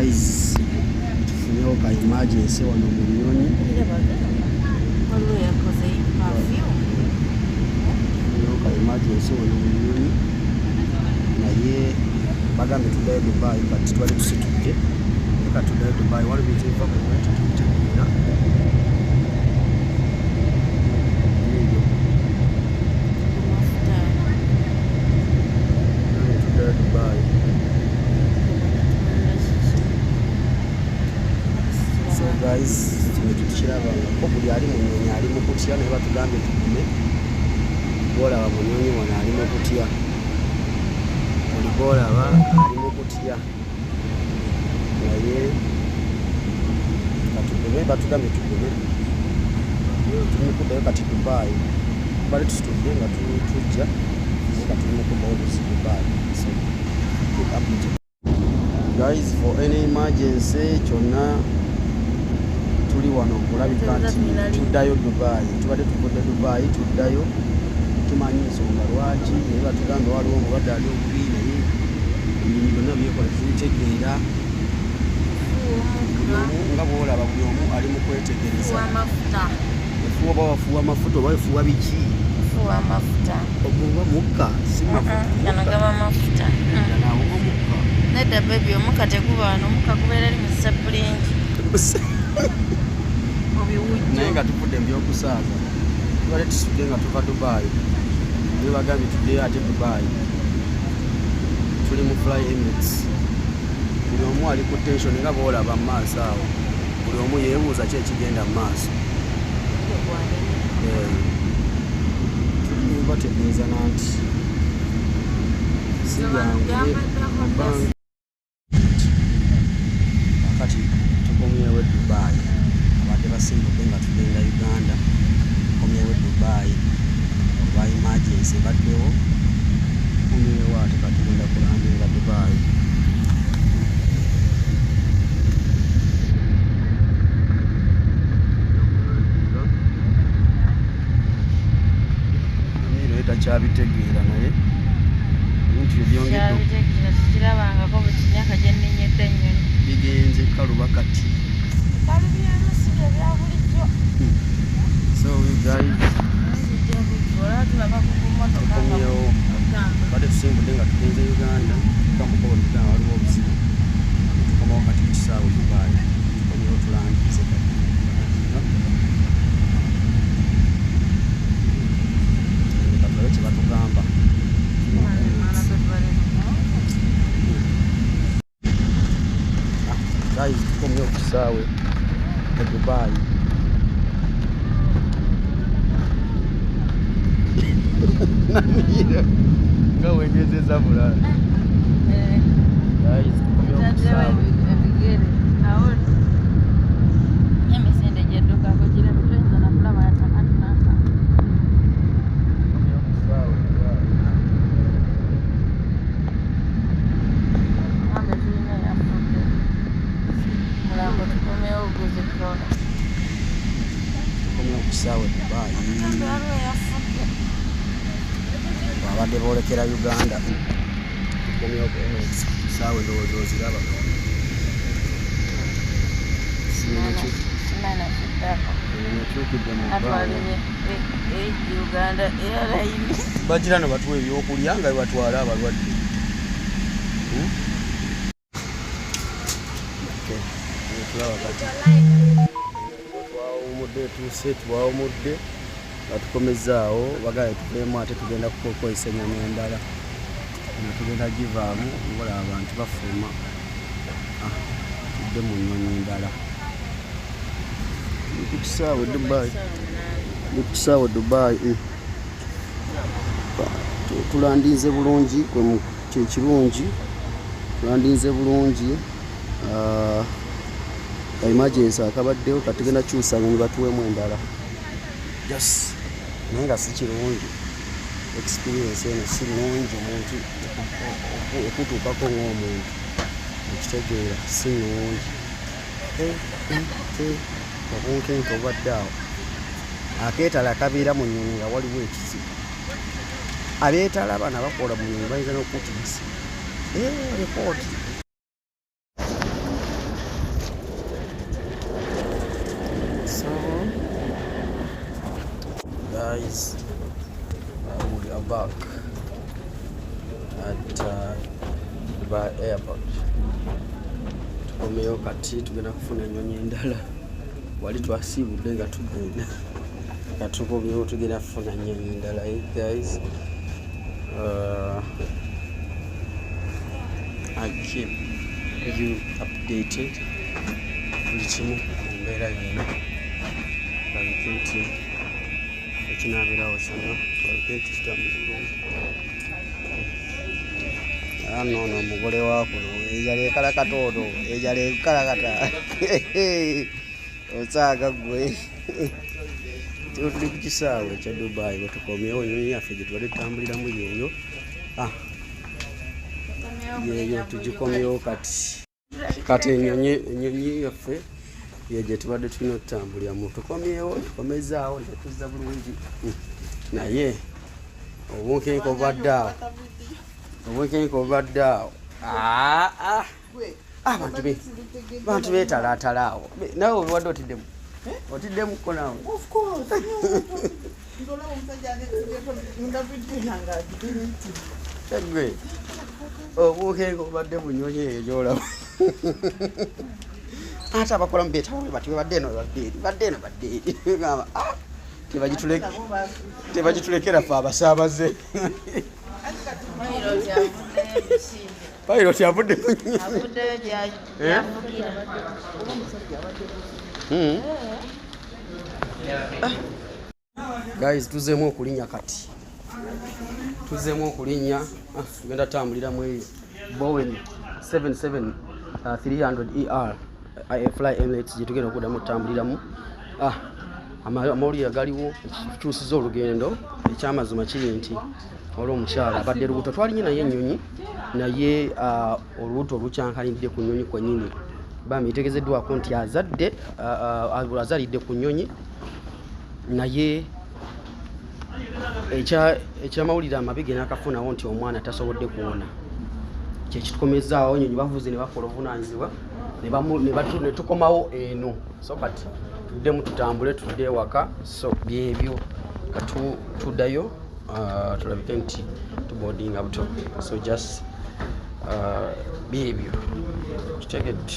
guys, tufunyeho ka emergency wano mu Nyonyi. Tufunyeho ka emergency wano mu Nyonyi. Naye bagambe tuddayo Dubai kati twali tusitudde. Leka tuddayo Dubai wali biziva ku wetu tutegeera. Tuddayo Dubai. So guys, tutukirabangako buli ali mu Nyonyi ali mu kutya naye batugambye tugume. Bwolaba mu Nyonyi wano ali mu kutya. Buli bwolaba ali mu kutya. Naye katugume batugambye tugume. Tuli mu kuddayo kati Dubai. Bali tusitudde nga tujja naye kati tuli mu kuddayo kusi Dubai. So keep updated. Guys, for any emergency kyonna tuli wano okulabika nti tuddayo Dubai. Tubadde tuvudde Dubai tuddayo. Tumanyi ensonga lwaki naye batugamba waliwo omulwadde ali obubi naye ebintu byonna byekola tubitegeera. Nga bwolaba buli omu ali mu kwetegereza. Efuwa oba wafuwa amafuta oba efuwa biki? Oguba mukka si mafuta. Gaba mafuta. Nawo mukka. Nedda baby omukka teguba wano, omukka gubeera ali mu sappulingi. Naye nga tuvudde mu byokusaaza tubadde tusudde nga tuva Dubai naye bagambye tuddeyo ate Dubai. Tuli mu Fly Emirates. Buli omu ali ku tension nga boolaba mu maaso awo. Buli omu yeebuuza ki ekigenda mu maaso. Bategeeza nanti si lwangu kati tukomyewo Dubai. Abadde basimbudde nga tugenda Uganda tukomyewo Dubai oba emergency baddewo tukomyewo ate katugenda kulambirira Dubai. Takyabitegeera naye bintu ebyongedde tukirabangako buli myaka gye nnenyedde ennyonyi bigenze kaluba kati. So guys, tukomyewo badde tusimbudde nga tugenze Uganda tukamukoba Uganda waliwo obuzibu tukomawo kati ku kisaawe Dubai tukomyewo tulangize kati. Batugamba guys, tukomyewo ku kisaawe e Dubai. Namiiro nga wegezeza bulala. Guys, tukomyewo ku kisaawe. Emisinde gy'eddukako girabye tuyinza na kulaba yatakanaka. Kisaawe Dubai. Babadde boolekera Uganda. Tukomyewo ku kisaawe ndowooza oziraba. Nekyukidde mu Uganda Airline. bagira no batuwa ebyokulya nga batwala abalwadde. Tulaba kati twawumudde nga tukomezaawo bagaye tuveemu ate tugenda kukozesa ennyama endala nga tugenda givaamu ngola abantu bafuluma tudde mu nnyonyi endala. Ku kisaawe Dubai tulandinze bulungi kyekirungi tulandinze bulungi. Emergency akabaddewo katugenda kyusa nga batuweemu endala just naye nga si kirungi. Experience eno si nungi omuntu okutuukako ng'omuntu ekitegeera si nungi. Obunkenke obadde awo akeetala akabeera mu nnyonyi nga waliwo ekizibu. Abeetala abaana bakola mu nnyonyi bayinza n'okutiisa. Repooti guys, we are back at Dubai airport. Tukomeyo kati tugenda kufuna ennyonyi endala. Wali twasiibudde nga tugenda. Katukomeyo tugenda kufuna ennyonyi endala. Hey guys, I keep you updated. Buli kimu ku mbeera yonna. Tulabike nti ekinaabirawo kyonna tulabike nti kitambula bulungi. Noono omugole wakuno ejala ekalakatooto ejala ekalakata osaaga ggwe. Tuli ku kisaawe ekya Dubai we tukomyewo. Ennyonyi yaffe gye tubadde tutambuliramu yeeyo. Yeeyo tugikomyewo kati ennyonyi yaffe ye gye tubadde tulina otutambuliramu. Tukomyewo tukomezaawo ne tuzza bulungi, naye obunkenke obadde awo abantu beetalaatala awo. Nawe obadde otiddemuko nawe. Egwe obunkenke obadde mu nnyonyi eyo gy'olaba. Ate abakolamu beetawo bati badde eno badde eri gamba tebagitulekera ffe abasaabaze. Pilot avudde mu guys, tuzeemu okulinnya kati. Tugenda tambulira mu Boeing 777-300 ER Fly Emirates gye tugenda okuddamu otutambuliramu. Amawulire galiwo tukyusiza olugendo. Ekyamazima kiri nti olw'omukyala abadde lubuto twalinye naye ennyonyi, naye olubuto olukyankalidde ku nnyonyi kwennyini. Bambi itegezeddwako nti azalidde ku nnyonyi, naye ekyamawulire amabi ge n'akafunawo nti omwana tasobodde kuwona. Kyekitukomezaawo ennyonyi bavuze ne bakola obuvunaanyizibwa ne tukomawo eno. So kati tuddemu tutambule tudde ewaka. So byebyo tuddayo tulabike nti tuboardinga buto. So just byebyo kitegedde.